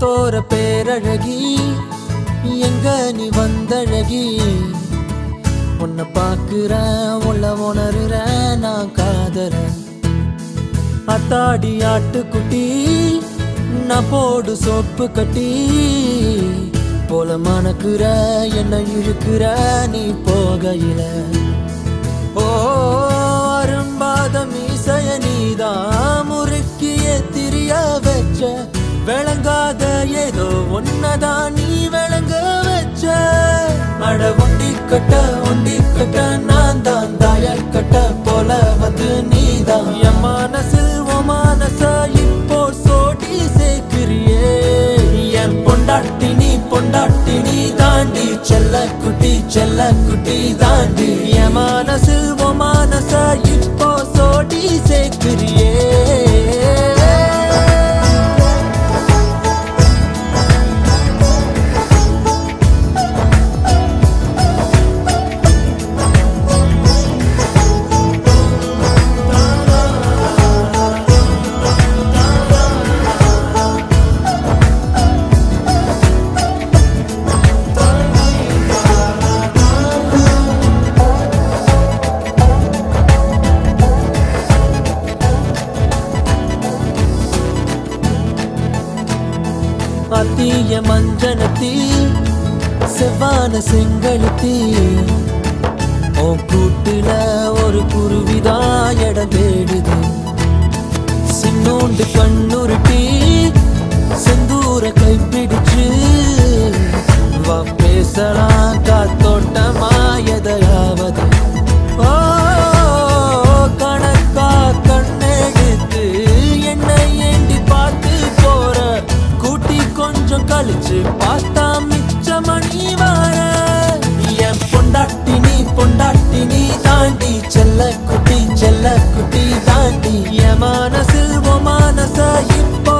தோர பேரழகி எங்க நீ வந்தழகி உன்னை பாக்குறேன் உள்ள உணர்றேன் நான் காதறேன் அத்தாடி ஆட்டுக்குட்டி நான் போடு சோப்பு கட்டி போல மணக்குற என்ன இழுக்கிற நீ போகையில ஓ அரும்பாத மீசைய நீதான் முறுக்கிய திரிய வச்ச விளங்காத ஏதோ ஒன்னதான் நீ விளங்க வச்ச அட ஒண்டி கட்ட நான் தான் தாயல் கட்ட போல வந்து நீதான் என் மனசில் ஓ மனச இப்போ சோடி சேர்க்கிறியே என் பொண்டாட்டி நீ தாண்டி செல்ல குட்டி தாண்டி என் மனசில் ஓ மனச இப்போ சோடி சேர்க்கிறியே அத்திய மஞ்சனத்தி செவ்வான செங்கழுத்தி ஓ கூட்டுல ஒரு குருவிதான் இடம் தேடுது சின்னோண்டு கண்ணுருட்டி செந்தூர கைப்பிடிச்சு வா பேசலாம் காத்தோட்டமா எதையாவது ஓ கணக்கா கண்ணெடுத்து என்னை ஏண்டி பார்த்து போற கூட்டி கொஞ்சம் கழிச்சு பார்த்தா மிச்ச மணி வார என் பொண்டாட்டி நீ தாண்டி செல்ல குட்டி தாண்டி என் மனசில் ஓ மனச இப்போ